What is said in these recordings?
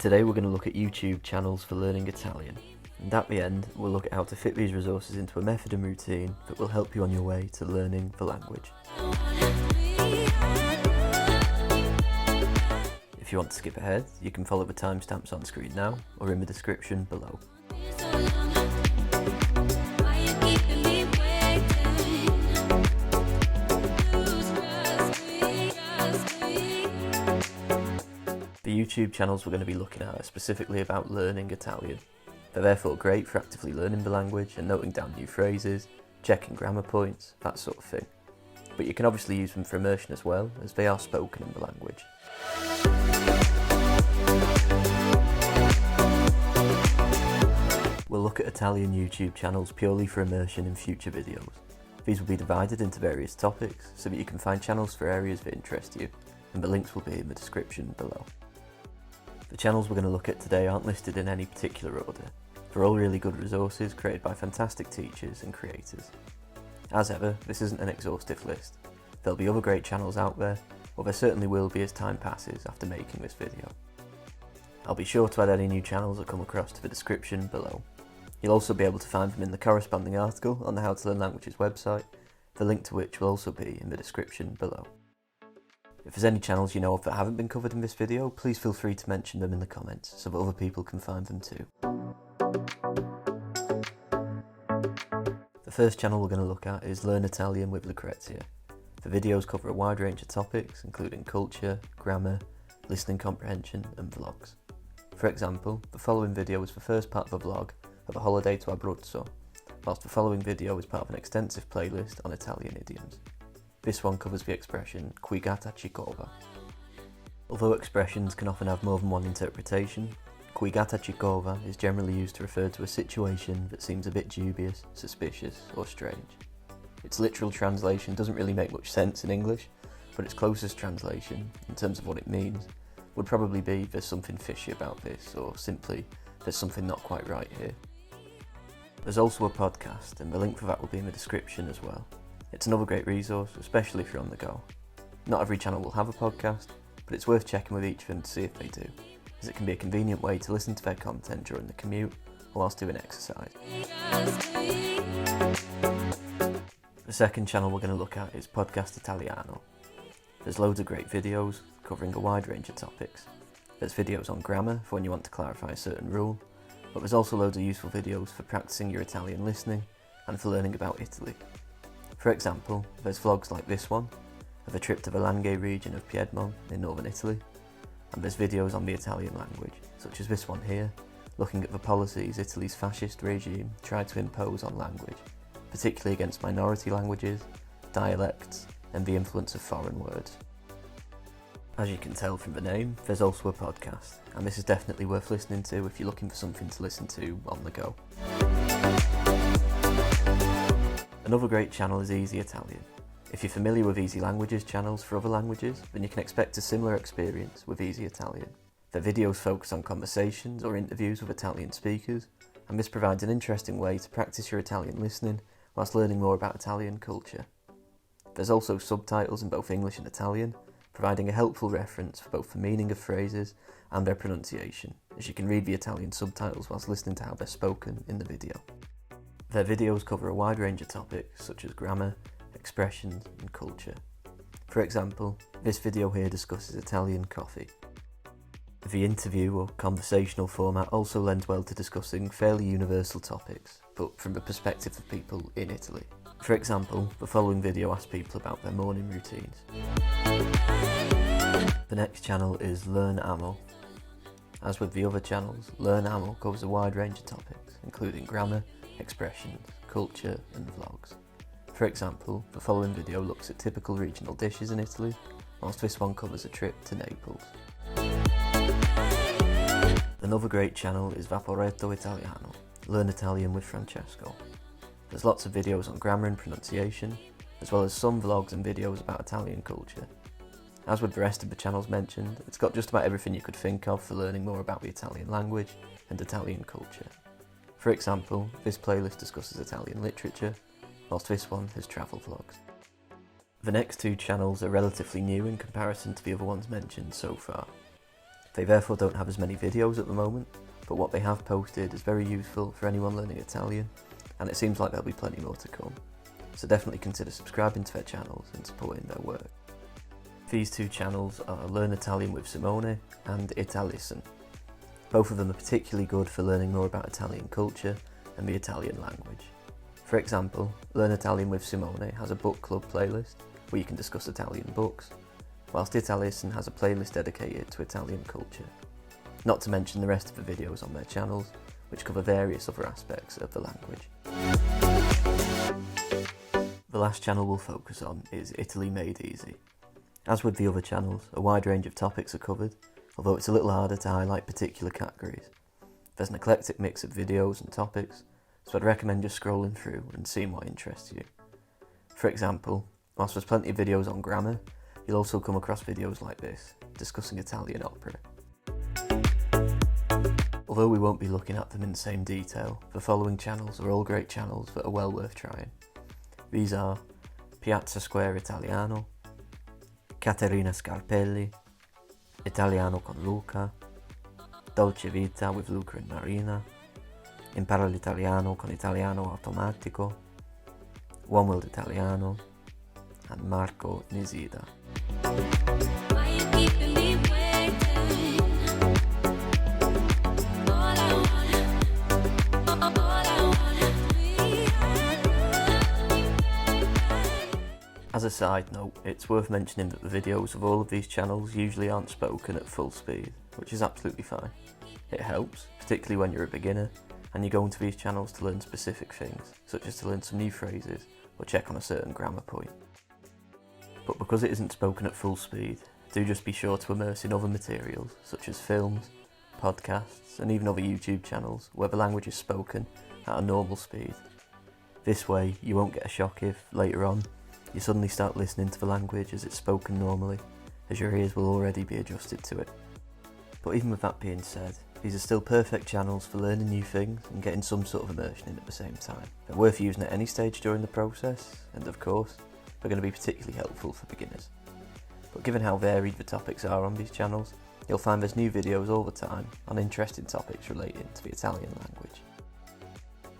Today we're going to look at YouTube channels for learning Italian, and at the end we'll look at how to fit these resources into a method and routine that will help you on your way to learning the language. If you want to skip ahead, you can follow the timestamps on screen now or in the description below. The YouTube channels we're going to be looking at are specifically about learning Italian. They're therefore great for actively learning the language and noting down new phrases, checking grammar points, that sort of thing. But you can obviously use them for immersion as well, as they are spoken in the language. We'll look at Italian YouTube channels purely for immersion in future videos. These will be divided into various topics so that you can find channels for areas that interest you, and the links will be in the description below. The channels we're going to look at today aren't listed in any particular order. They're all really good resources created by fantastic teachers and creators. As ever, this isn't an exhaustive list. There'll be other great channels out there, or there certainly will be as time passes after making this video. I'll be sure to add any new channels that come across to the description below. You'll also be able to find them in the corresponding article on the How to Learn Languages website, the link to which will also be in the description below. If there's any channels you know of that haven't been covered in this video, please feel free to mention them in the comments so that other people can find them too. The first channel we're going to look at is Learn Italian with Lucrezia. The videos cover a wide range of topics including culture, grammar, listening comprehension and vlogs. For example, the following video is the first part of a vlog of a holiday to Abruzzo, whilst the following video is part of an extensive playlist on Italian idioms. This one covers the expression qui gatta ci cova. Although expressions can often have more than one interpretation, qui gatta ci cova is generally used to refer to a situation that seems a bit dubious, suspicious or strange. Its literal translation doesn't really make much sense in English, but its closest translation, in terms of what it means, would probably be there's something fishy about this, or simply there's something not quite right here. There's also a podcast, and the link for that will be in the description as well. It's another great resource, especially if you're on the go. Not every channel will have a podcast, but it's worth checking with each of them to see if they do, as it can be a convenient way to listen to their content during the commute or whilst doing exercise. The second channel we're going to look at is Podcast Italiano. There's loads of great videos covering a wide range of topics. There's videos on grammar for when you want to clarify a certain rule, but there's also loads of useful videos for practicing your Italian listening and for learning about Italy. For example, there's vlogs like this one, of a trip to the Langhe region of Piedmont in northern Italy, and there's videos on the Italian language, such as this one here, looking at the policies Italy's fascist regime tried to impose on language, particularly against minority languages, dialects, and the influence of foreign words. As you can tell from the name, there's also a podcast, and this is definitely worth listening to if you're looking for something to listen to on the go. Another great channel is Easy Italian. If you're familiar with Easy Languages channels for other languages, then you can expect a similar experience with Easy Italian. Their videos focus on conversations or interviews with Italian speakers, and this provides an interesting way to practice your Italian listening whilst learning more about Italian culture. There's also subtitles in both English and Italian, providing a helpful reference for both the meaning of phrases and their pronunciation, as you can read the Italian subtitles whilst listening to how they're spoken in the video. Their videos cover a wide range of topics such as grammar, expressions and culture. For example, this video here discusses Italian coffee. The interview or conversational format also lends well to discussing fairly universal topics, but from the perspective of people in Italy. For example, the following video asks people about their morning routines. The next channel is LearnAmo. As with the other channels, LearnAmo covers a wide range of topics, including grammar, expressions, culture and vlogs. For example, the following video looks at typical regional dishes in Italy, whilst this one covers a trip to Naples. Another great channel is Vaporretto Italiano, Learn Italian with Francesco. There's lots of videos on grammar and pronunciation, as well as some vlogs and videos about Italian culture. As with the rest of the channels mentioned, it's got just about everything you could think of for learning more about the Italian language and Italian culture. For example, this playlist discusses Italian literature, whilst this one has travel vlogs. The next two channels are relatively new in comparison to the other ones mentioned so far. They therefore don't have as many videos at the moment, but what they have posted is very useful for anyone learning Italian, and it seems like there'll be plenty more to come. So definitely consider subscribing to their channels and supporting their work. These two channels are Learn Italian with Simone and ItaListen. Both of them are particularly good for learning more about Italian culture and the Italian language. For example, Learn Italian with Simone has a book club playlist where you can discuss Italian books, whilst ItaListen has a playlist dedicated to Italian culture. Not to mention the rest of the videos on their channels, which cover various other aspects of the language. The last channel we'll focus on is Italy Made Easy. As with the other channels, a wide range of topics are covered, although it's a little harder to highlight particular categories. There's an eclectic mix of videos and topics, so I'd recommend just scrolling through and seeing what interests you. For example, whilst there's plenty of videos on grammar, you'll also come across videos like this, discussing Italian opera. Although we won't be looking at them in the same detail, the following channels are all great channels that are well worth trying. These are Piazza Square Italiano, Caterina Scarpelli, Italiano con Luca, Dolce Vita with Luca and Marina, Impara l'Italiano con Italiano Automatico, One World Italiano, and Marco Nisida. As a side note, it's worth mentioning that the videos of all of these channels usually aren't spoken at full speed, which is absolutely fine. It helps, particularly when you're a beginner, and you go into these channels to learn specific things, such as to learn some new phrases or check on a certain grammar point. But because it isn't spoken at full speed, do just be sure to immerse in other materials, such as films, podcasts, and even other YouTube channels where the language is spoken at a normal speed. This way, you won't get a shock if, later on, you suddenly start listening to the language as it's spoken normally, as your ears will already be adjusted to it. But even with that being said, these are still perfect channels for learning new things and getting some sort of immersion in at the same time. They're worth using at any stage during the process, and of course, they're going to be particularly helpful for beginners. But given how varied the topics are on these channels, you'll find there's new videos all the time on interesting topics relating to the Italian language.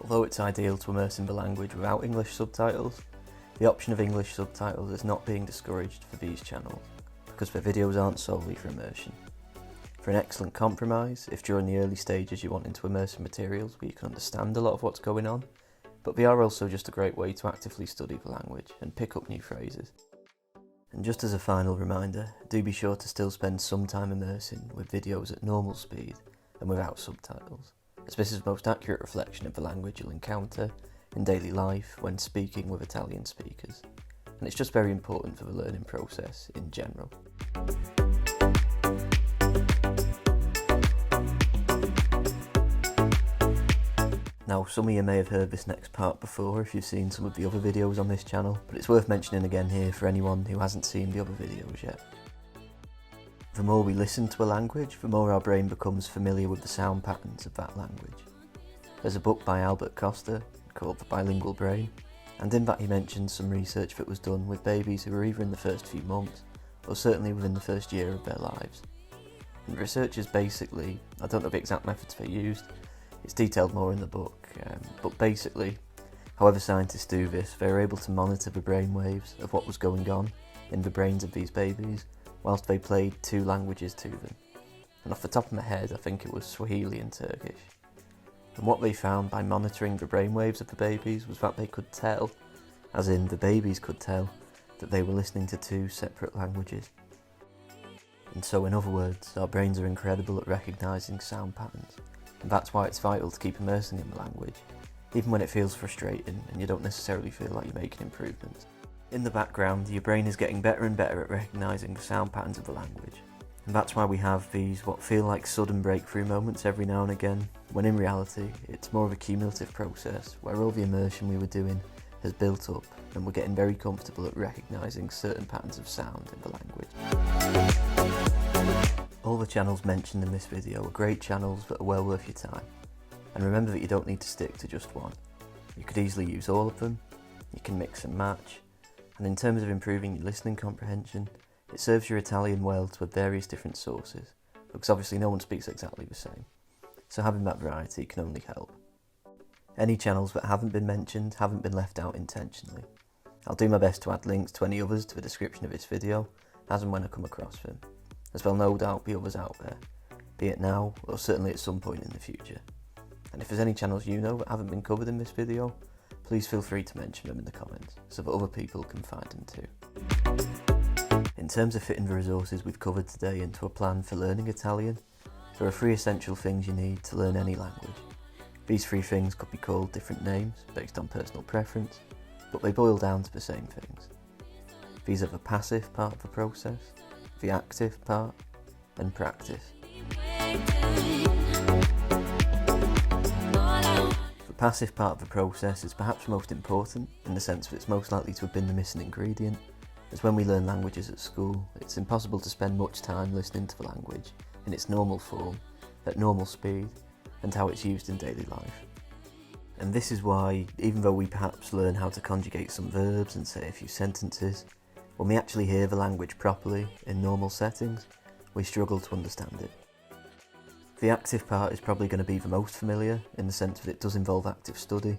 Although it's ideal to immerse in the language without English subtitles, the option of English subtitles is not being discouraged for these channels, because their videos aren't solely for immersion. For an excellent compromise, if during the early stages you're wanting to immerse in materials where you can understand a lot of what's going on, but they are also just a great way to actively study the language and pick up new phrases. And just as a final reminder, do be sure to still spend some time immersing with videos at normal speed and without subtitles, as this is the most accurate reflection of the language you'll encounter in daily life when speaking with Italian speakers, and it's just very important for the learning process in general. Now, some of you may have heard this next part before if you've seen some of the other videos on this channel, but it's worth mentioning again here for anyone who hasn't seen the other videos yet. The more we listen to a language, the more our brain becomes familiar with the sound patterns of that language. There's a book by Albert Costa called The Bilingual Brain, and in that he mentions some research that was done with babies who were either in the first few months or certainly within the first year of their lives. And the research is basically, I don't know the exact methods they used, it's detailed more in the book, but basically, however scientists do this, they were able to monitor the brain waves of what was going on in the brains of these babies whilst they played two languages to them. And off the top of my head, I think it was Swahili and Turkish. And what they found by monitoring the brainwaves of the babies was that they could tell, as in the babies could tell, that they were listening to two separate languages. And so in other words, our brains are incredible at recognising sound patterns, and that's why it's vital to keep immersing in the language, even when it feels frustrating and you don't necessarily feel like you're making improvements. In the background, your brain is getting better and better at recognising the sound patterns of the language. And that's why we have these what feel like sudden breakthrough moments every now and again, when in reality it's more of a cumulative process where all the immersion we were doing has built up and we're getting very comfortable at recognising certain patterns of sound in the language. All the channels mentioned in this video are great channels that are well worth your time. And remember that you don't need to stick to just one. You could easily use all of them, you can mix and match, and in terms of improving your listening comprehension, it serves your Italian well to have various different sources, because obviously no one speaks exactly the same, so having that variety can only help. Any channels that haven't been mentioned haven't been left out intentionally. I'll do my best to add links to any others to the description of this video, as and when I come across them, as there'll no doubt be others out there, be it now or certainly at some point in the future. And if there's any channels you know that haven't been covered in this video, please feel free to mention them in the comments so that other people can find them too. In terms of fitting the resources we've covered today into a plan for learning Italian, there are 3 essential things you need to learn any language. These 3 things could be called different names based on personal preference, but they boil down to the same things. These are the passive part of the process, the active part, and practice. The passive part of the process is perhaps most important in the sense that it's most likely to have been the missing ingredient, as when we learn languages at school, it's impossible to spend much time listening to the language in its normal form, at normal speed, and how it's used in daily life. And this is why, even though we perhaps learn how to conjugate some verbs and say a few sentences, when we actually hear the language properly in normal settings, we struggle to understand it. The active part is probably going to be the most familiar in the sense that it does involve active study,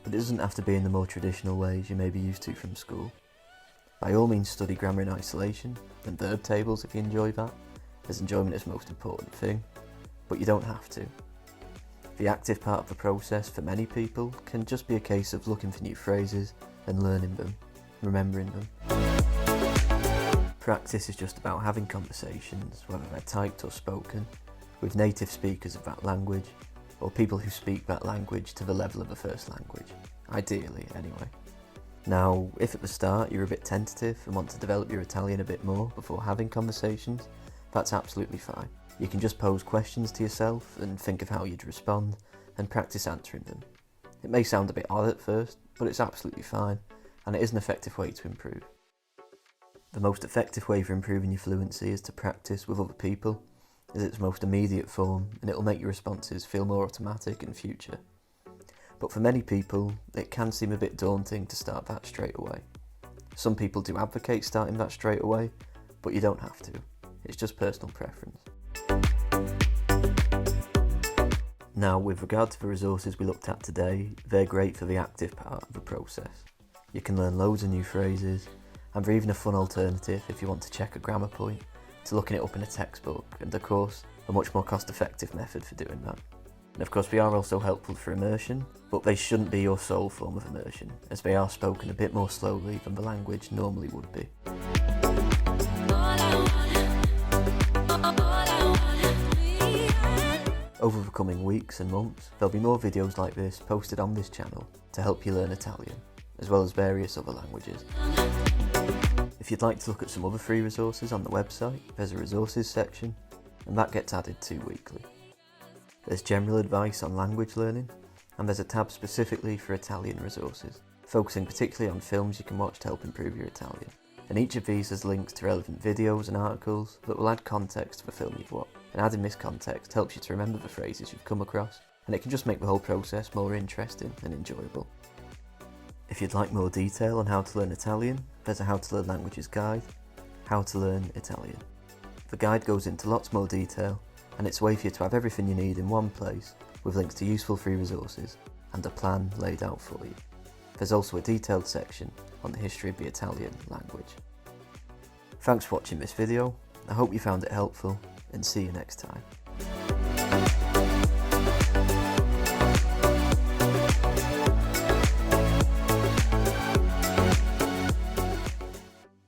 but it doesn't have to be in the more traditional ways you may be used to from school. By all means study grammar in isolation, and verb tables if you enjoy that, as enjoyment is the most important thing, but you don't have to. The active part of the process for many people can just be a case of looking for new phrases and learning them, remembering them. Practice is just about having conversations, whether they're typed or spoken, with native speakers of that language, or people who speak that language to the level of a first language, ideally anyway. Now, if at the start you're a bit tentative and want to develop your Italian a bit more before having conversations, that's absolutely fine. You can just pose questions to yourself and think of how you'd respond and practice answering them. It may sound a bit odd at first, but it's absolutely fine, and it is an effective way to improve. The most effective way for improving your fluency is to practice with other people, as its most immediate form, and it'll make your responses feel more automatic in future. But for many people, it can seem a bit daunting to start that straight away. Some people do advocate starting that straight away, but you don't have to. It's just personal preference. Now, with regard to the resources we looked at today, they're great for the active part of the process. You can learn loads of new phrases, and they're even a fun alternative if you want to check a grammar point, to looking it up in a textbook, and of course, a much more cost-effective method for doing that. And of course, they are also helpful for immersion, but they shouldn't be your sole form of immersion, as they are spoken a bit more slowly than the language normally would be. Over the coming weeks and months, there'll be more videos like this posted on this channel to help you learn Italian, as well as various other languages. If you'd like to look at some other free resources on the website, there's a resources section, and that gets added to weekly. There's general advice on language learning, and there's a tab specifically for Italian resources, focusing particularly on films you can watch to help improve your Italian. And each of these has links to relevant videos and articles that will add context to the film you've watched. And adding this context helps you to remember the phrases you've come across, and it can just make the whole process more interesting and enjoyable. If you'd like more detail on how to learn Italian, there's a How to Learn Languages guide, How to Learn Italian. The guide goes into lots more detail, and it's a way for you to have everything you need in one place, with links to useful free resources, and a plan laid out for you. There's also a detailed section on the history of the Italian language. Thanks for watching this video, I hope you found it helpful, and see you next time.